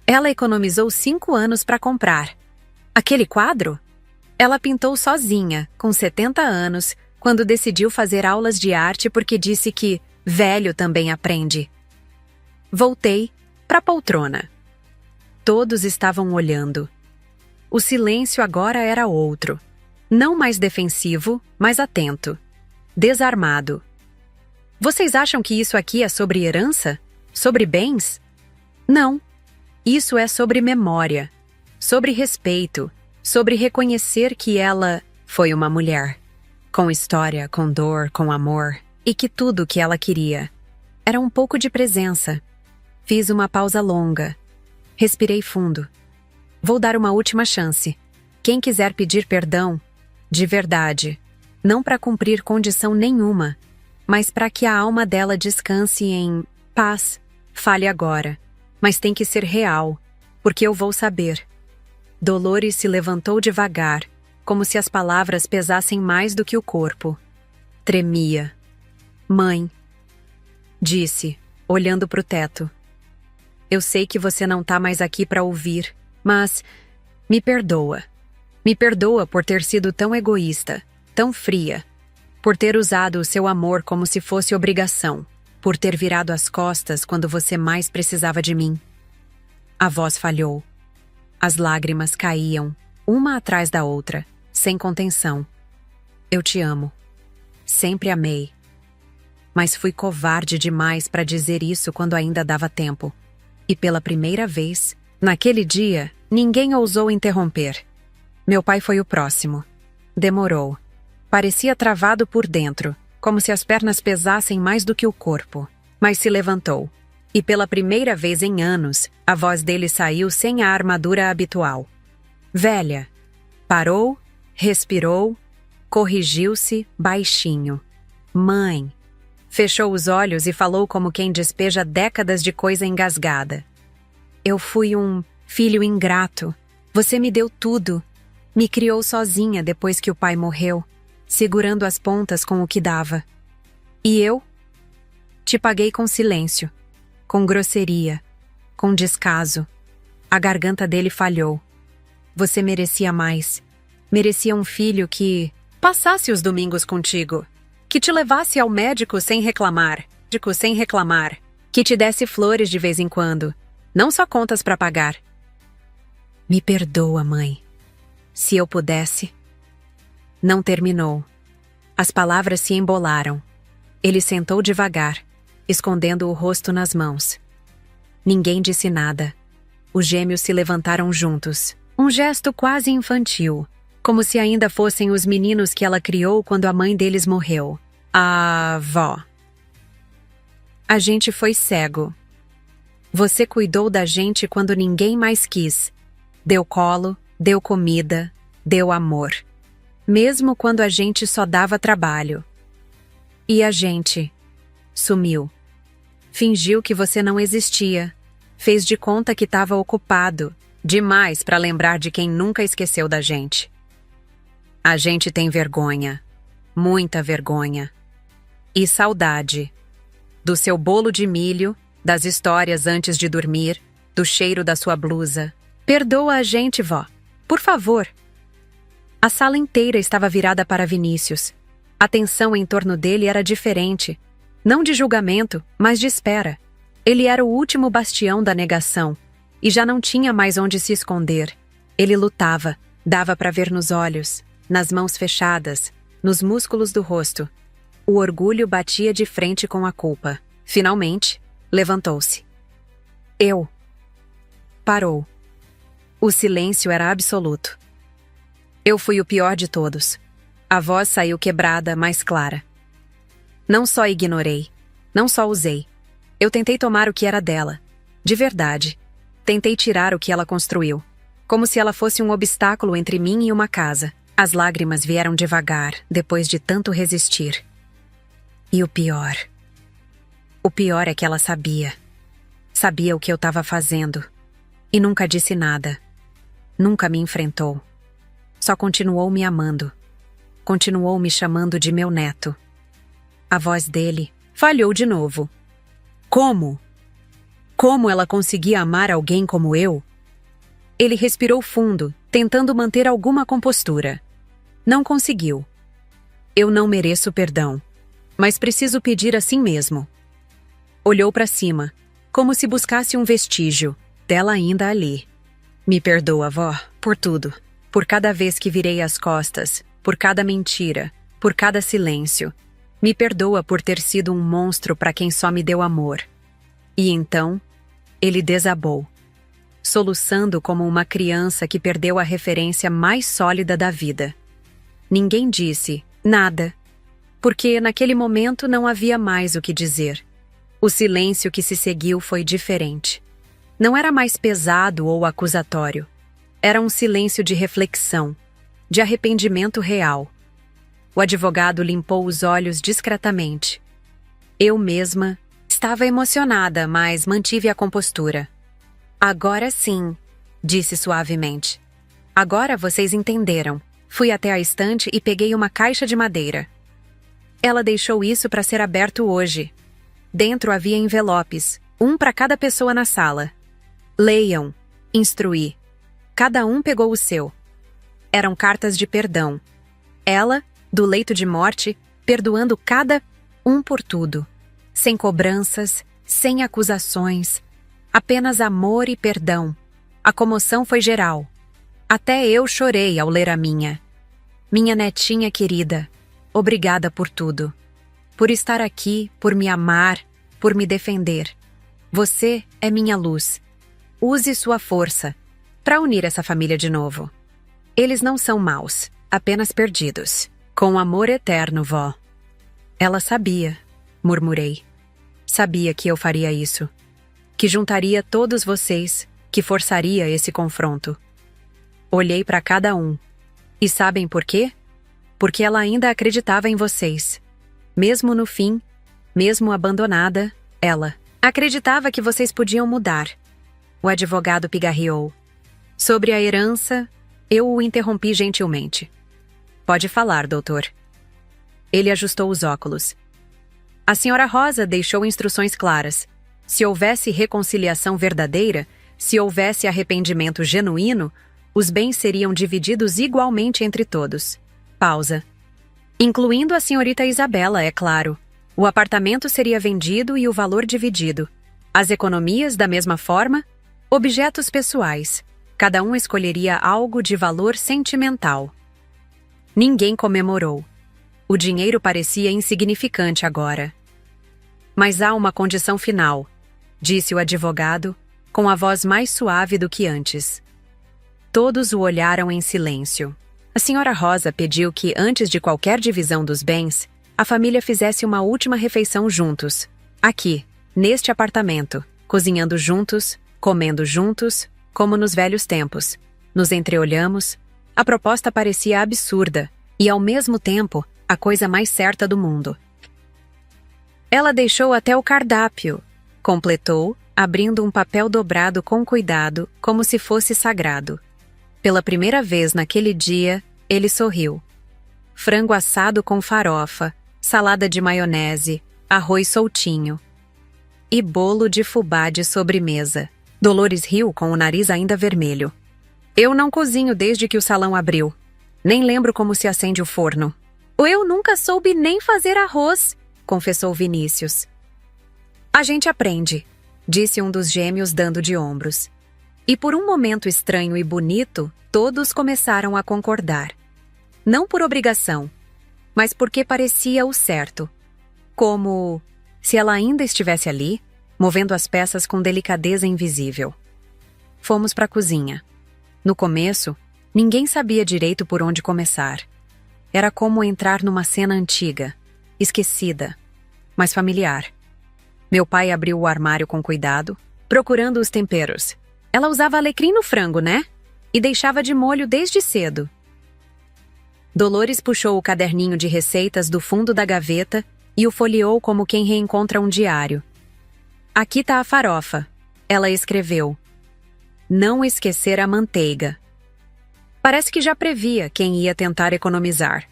Ela economizou 5 anos para comprar. Aquele quadro? Ela pintou sozinha, com 70 anos, quando decidiu fazer aulas de arte porque disse que velho também aprende. Voltei para a poltrona. Todos estavam olhando. O silêncio agora era outro. Não mais defensivo, mas atento. Desarmado. Vocês acham que isso aqui é sobre herança? Sobre bens? Não. Isso é sobre memória. Sobre respeito. Sobre reconhecer que ela foi uma mulher. Com história, com dor, com amor. E que tudo o que ela queria era um pouco de presença. Fiz uma pausa longa. Respirei fundo. Vou dar uma última chance. Quem quiser pedir perdão, de verdade, não para cumprir condição nenhuma, mas para que a alma dela descanse em paz, fale agora. Mas tem que ser real, porque eu vou saber. Dolores se levantou devagar, como se as palavras pesassem mais do que o corpo. Tremia. Mãe, disse, olhando para o teto. Eu sei que você não tá mais aqui para ouvir, mas me perdoa. Me perdoa por ter sido tão egoísta, tão fria, por ter usado o seu amor como se fosse obrigação, por ter virado as costas quando você mais precisava de mim. A voz falhou. As lágrimas caíam, uma atrás da outra, sem contenção. Eu te amo. Sempre amei. Mas fui covarde demais para dizer isso quando ainda dava tempo. E pela primeira vez, naquele dia, ninguém ousou interromper. Meu pai foi o próximo. Demorou. Parecia travado por dentro, como se as pernas pesassem mais do que o corpo. Mas se levantou. E pela primeira vez em anos, a voz dele saiu sem a armadura habitual. Velha. Parou, respirou, corrigiu-se baixinho. Mãe. Fechou os olhos e falou como quem despeja décadas de coisa engasgada. Eu fui um filho ingrato. Você me deu tudo. Me criou sozinha depois que o pai morreu, segurando as pontas com o que dava. E eu? Te paguei com silêncio, com grosseria, com descaso. A garganta dele falhou. Você merecia mais. Merecia um filho que passasse os domingos contigo. Que te levasse ao médico sem reclamar. Que te desse flores de vez em quando. Não só contas para pagar. Me perdoa, mãe. Se eu pudesse. Não terminou. As palavras se embolaram. Ele sentou devagar, escondendo o rosto nas mãos. Ninguém disse nada. Os gêmeos se levantaram juntos. Um gesto quase infantil, como se ainda fossem os meninos que ela criou quando a mãe deles morreu. A avó. A gente foi cego. Você cuidou da gente quando ninguém mais quis. Deu colo, deu comida, deu amor. Mesmo quando a gente só dava trabalho. E a gente sumiu. Fingiu que você não existia. Fez de conta que estava ocupado. Demais para lembrar de quem nunca esqueceu da gente. A gente tem vergonha. Muita vergonha. E saudade. Do seu bolo de milho, das histórias antes de dormir, do cheiro da sua blusa. Perdoa a gente, vó. Por favor. A sala inteira estava virada para Vinícius. A tensão em torno dele era diferente. Não de julgamento, mas de espera. Ele era o último bastião da negação. E já não tinha mais onde se esconder. Ele lutava, dava para ver nos olhos, nas mãos fechadas, nos músculos do rosto. O orgulho batia de frente com a culpa. Finalmente, levantou-se. Eu. Parou. O silêncio era absoluto. Eu fui o pior de todos. A voz saiu quebrada, mas clara. Não só ignorei, não só usei. Eu tentei tomar o que era dela. De verdade. Tentei tirar o que ela construiu. Como se ela fosse um obstáculo entre mim e uma casa. As lágrimas vieram devagar, depois de tanto resistir. E o pior é que ela sabia. Sabia o que eu estava fazendo. E nunca disse nada. Nunca me enfrentou. Só continuou me amando. Continuou me chamando de meu neto. A voz dele falhou de novo. Como? Como ela conseguia amar alguém como eu? Ele respirou fundo, tentando manter alguma compostura. Não conseguiu. Eu não mereço perdão, mas preciso pedir assim mesmo. Olhou para cima, como se buscasse um vestígio dela ainda ali. Me perdoa, vó, por tudo. Por cada vez que virei as costas, por cada mentira, por cada silêncio. Me perdoa por ter sido um monstro para quem só me deu amor. E então, ele desabou, soluçando como uma criança que perdeu a referência mais sólida da vida. Ninguém disse nada, porque naquele momento não havia mais o que dizer. O silêncio que se seguiu foi diferente. Não era mais pesado ou acusatório. Era um silêncio de reflexão, de arrependimento real. O advogado limpou os olhos discretamente. Eu mesma estava emocionada, mas mantive a compostura. Agora sim, disse suavemente. Agora vocês entenderam. Fui até a estante e peguei uma caixa de madeira. Ela deixou isso para ser aberto hoje. Dentro havia envelopes, um para cada pessoa na sala. Leiam, instruí. Cada um pegou o seu. Eram cartas de perdão. Ela, do leito de morte, perdoando cada um por tudo. Sem cobranças, sem acusações. Apenas amor e perdão. A comoção foi geral. Até eu chorei ao ler a minha. Minha netinha querida, obrigada por tudo. Por estar aqui, por me amar, por me defender. Você é minha luz. Use sua força para unir essa família de novo. Eles não são maus, apenas perdidos. Com amor eterno, vó. Ela sabia, murmurei. Sabia que eu faria isso. Que juntaria todos vocês, que forçaria esse confronto. Olhei para cada um. E sabem por quê? Porque ela ainda acreditava em vocês. Mesmo no fim, mesmo abandonada, ela acreditava que vocês podiam mudar. O advogado pigarreou. Sobre a herança, eu o interrompi gentilmente. Pode falar, doutor. Ele ajustou os óculos. A senhora Rosa deixou instruções claras. Se houvesse reconciliação verdadeira, se houvesse arrependimento genuíno, os bens seriam divididos igualmente entre todos. Pausa. Incluindo a senhorita Isabela, é claro. O apartamento seria vendido e o valor dividido. As economias, da mesma forma. Objetos pessoais. Cada um escolheria algo de valor sentimental. Ninguém comemorou. O dinheiro parecia insignificante agora. Mas há uma condição final. disse o advogado, com a voz mais suave do que antes. Todos o olharam em silêncio. A senhora Rosa pediu que, antes de qualquer divisão dos bens, a família fizesse uma última refeição juntos, aqui, neste apartamento, cozinhando juntos, comendo juntos, como nos velhos tempos. Nos entreolhamos. A proposta parecia absurda e, ao mesmo tempo, a coisa mais certa do mundo. Ela deixou até o cardápio, completou, abrindo um papel dobrado com cuidado, como se fosse sagrado. Pela primeira vez naquele dia, ele sorriu. Frango assado com farofa, salada de maionese, arroz soltinho e bolo de fubá de sobremesa. Dolores riu com o nariz ainda vermelho. Eu não cozinho desde que o salão abriu. Nem lembro como se acende o forno. Eu nunca soube nem fazer arroz, confessou Vinícius. A gente aprende, disse um dos gêmeos dando de ombros. E por um momento estranho e bonito, todos começaram a concordar. Não por obrigação, mas porque parecia o certo. Como se ela ainda estivesse ali, movendo as peças com delicadeza invisível. Fomos para a cozinha. No começo, ninguém sabia direito por onde começar. Era como entrar numa cena antiga, esquecida, mas familiar. Meu pai abriu o armário com cuidado, procurando os temperos. Ela usava alecrim no frango, né? E deixava de molho desde cedo. Dolores puxou o caderninho de receitas do fundo da gaveta e o folheou como quem reencontra um diário. Aqui tá a farofa. Ela escreveu. Não esquecer a manteiga. Parece que já previa quem ia tentar economizar.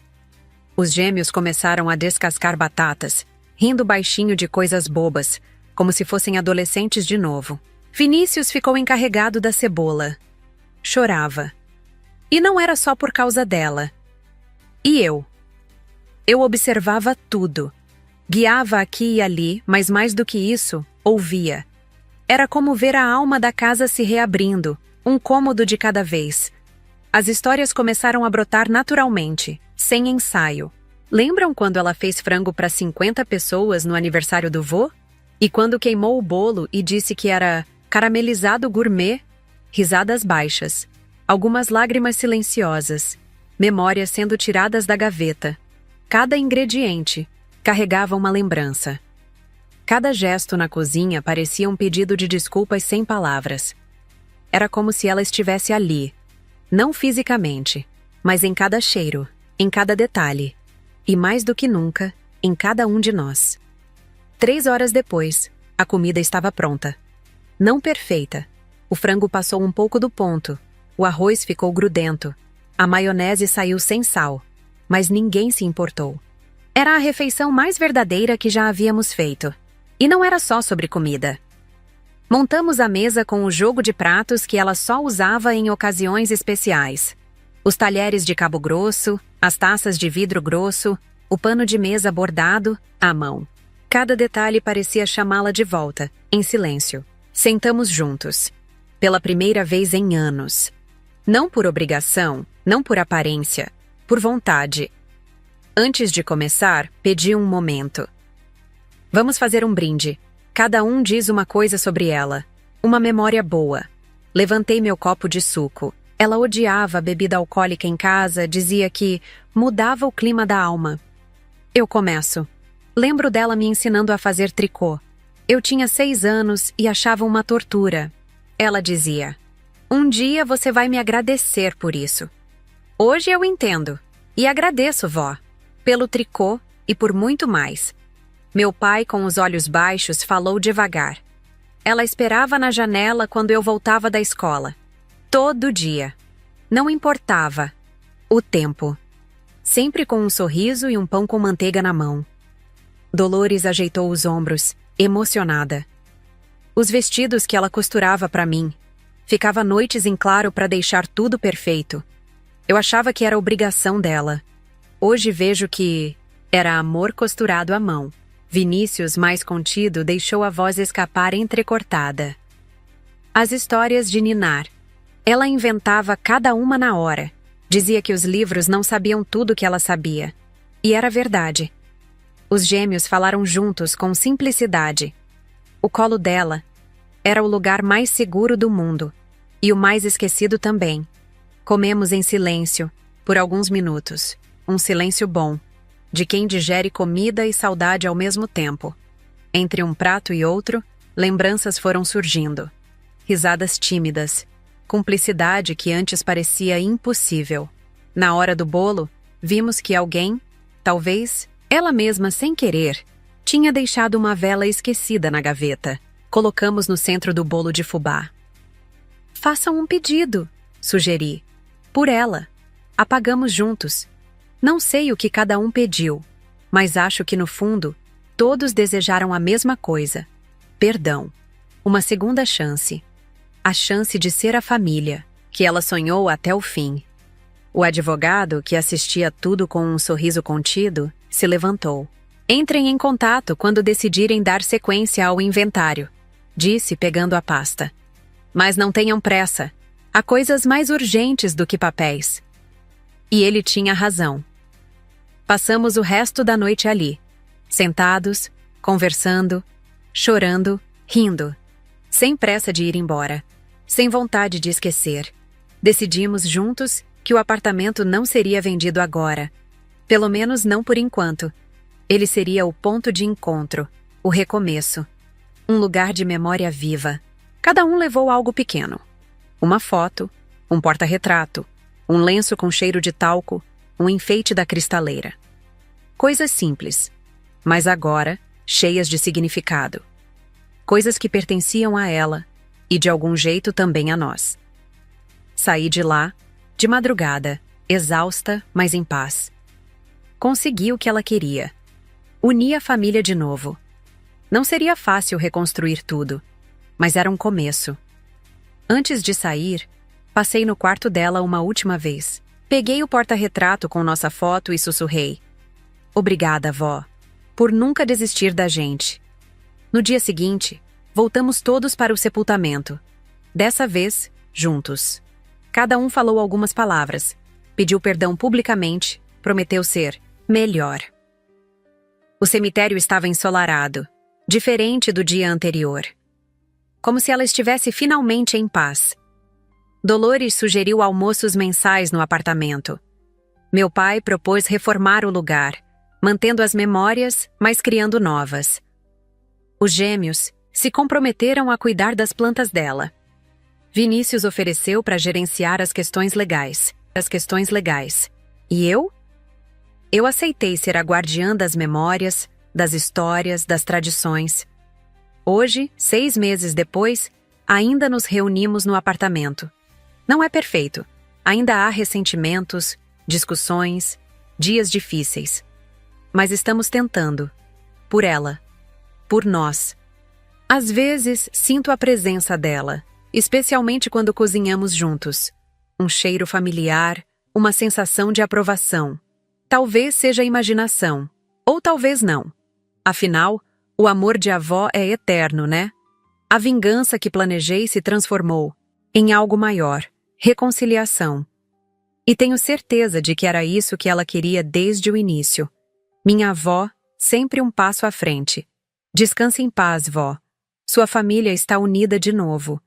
Os gêmeos começaram a descascar batatas, rindo baixinho de coisas bobas, como se fossem adolescentes de novo. Vinícius ficou encarregado da cebola. Chorava. E não era só por causa dela. E eu? Eu observava tudo. Guiava aqui e ali, mas mais do que isso, ouvia. Era como ver a alma da casa se reabrindo, um cômodo de cada vez. As histórias começaram a brotar naturalmente, sem ensaio. Lembram quando ela fez frango para 50 pessoas no aniversário do vô? E quando queimou o bolo e disse que era caramelizado gourmet? Risadas baixas, algumas lágrimas silenciosas, memórias sendo tiradas da gaveta. Cada ingrediente carregava uma lembrança. Cada gesto na cozinha parecia um pedido de desculpas sem palavras. Era como se ela estivesse ali, não fisicamente, mas em cada cheiro, em cada detalhe, e mais do que nunca, em cada um de nós. 3 horas depois, a comida estava pronta. Não perfeita. O frango passou um pouco do ponto, o arroz ficou grudento, a maionese saiu sem sal, mas ninguém se importou. Era a refeição mais verdadeira que já havíamos feito. E não era só sobre comida. Montamos a mesa com o jogo de pratos que ela só usava em ocasiões especiais. Os talheres de cabo grosso, as taças de vidro grosso, o pano de mesa bordado, à mão. Cada detalhe parecia chamá-la de volta, em silêncio. Sentamos juntos. Pela primeira vez em anos. Não por obrigação, não por aparência, por vontade. Antes de começar, pedi um momento. Vamos fazer um brinde. Cada um diz uma coisa sobre ela. Uma memória boa. Levantei meu copo de suco. Ela odiava a bebida alcoólica em casa, dizia que mudava o clima da alma. Eu começo. Lembro dela me ensinando a fazer tricô. Eu tinha 6 anos e achava uma tortura. Ela dizia, um dia você vai me agradecer por isso. Hoje eu entendo. E agradeço, vó. Pelo tricô e por muito mais. Meu pai, com os olhos baixos, falou devagar. Ela esperava na janela quando eu voltava da escola. Todo dia. Não importava. O tempo. Sempre com um sorriso e um pão com manteiga na mão. Dolores ajeitou os ombros, emocionada. Os vestidos que ela costurava para mim. Ficava noites em claro para deixar tudo perfeito. Eu achava que era obrigação dela. Hoje vejo que era amor costurado à mão. Vinícius, mais contido, deixou a voz escapar entrecortada. As histórias de Ninar. Ela inventava cada uma na hora. Dizia que os livros não sabiam tudo que ela sabia. E era verdade. Os gêmeos falaram juntos com simplicidade. O colo dela, Era o lugar mais seguro do mundo. E o mais esquecido também. Comemos em silêncio, por alguns minutos. Um silêncio bom, de quem digere comida e saudade ao mesmo tempo. Entre um prato e outro, lembranças foram surgindo. Risadas tímidas, cumplicidade que antes parecia impossível. Na hora do bolo, vimos que alguém, talvez ela mesma sem querer, tinha deixado uma vela esquecida na gaveta. Colocamos no centro do bolo de fubá. Façam um pedido, sugeri. Por ela. Apagamos juntos. Não sei o que cada um pediu, mas acho que no fundo, todos desejaram a mesma coisa. Perdão. Uma segunda chance. A chance de ser a família, que ela sonhou até o fim. O advogado, que assistia tudo com um sorriso contido, se levantou. Entrem em contato quando decidirem dar sequência ao inventário, disse pegando a pasta. Mas não tenham pressa. Há coisas mais urgentes do que papéis. E ele tinha razão. Passamos o resto da noite ali, sentados, conversando, chorando, rindo, sem pressa de ir embora, sem vontade de esquecer. Decidimos juntos que o apartamento não seria vendido agora, pelo menos não por enquanto. Ele seria o ponto de encontro, o recomeço, um lugar de memória viva. Cada um levou algo pequeno. Uma foto, um porta-retrato, um lenço com cheiro de talco, um enfeite da cristaleira. Coisas simples, mas agora cheias de significado. Coisas que pertenciam a ela e de algum jeito também a nós. Saí de lá, de madrugada, exausta, mas em paz. Consegui o que ela queria. Uni a família de novo. Não seria fácil reconstruir tudo, mas era um começo. Antes de sair, passei no quarto dela uma última vez. Peguei o porta-retrato com nossa foto e sussurrei. Obrigada, vó, por nunca desistir da gente. No dia seguinte, voltamos todos para o sepultamento. Dessa vez, juntos. Cada um falou algumas palavras, pediu perdão publicamente, prometeu ser melhor. O cemitério estava ensolarado, diferente do dia anterior. Como se ela estivesse finalmente em paz. Dolores sugeriu almoços mensais no apartamento. Meu pai propôs reformar o lugar, mantendo as memórias, mas criando novas. Os gêmeos se comprometeram a cuidar das plantas dela. Vinícius ofereceu para gerenciar as questões legais. E eu? Eu aceitei ser a guardiã das memórias, das histórias, das tradições. Hoje, 6 meses depois, ainda nos reunimos no apartamento. Não é perfeito. Ainda há ressentimentos, discussões, dias difíceis. Mas estamos tentando. Por ela. Por nós. Às vezes, sinto a presença dela, especialmente quando cozinhamos juntos. Um cheiro familiar, uma sensação de aprovação. Talvez seja imaginação, ou talvez não. Afinal, o amor de avó é eterno, né? A vingança que planejei se transformou em algo maior, reconciliação. E tenho certeza de que era isso que ela queria desde o início. Minha avó, sempre um passo à frente. Descanse em paz, vó. Sua família está unida de novo.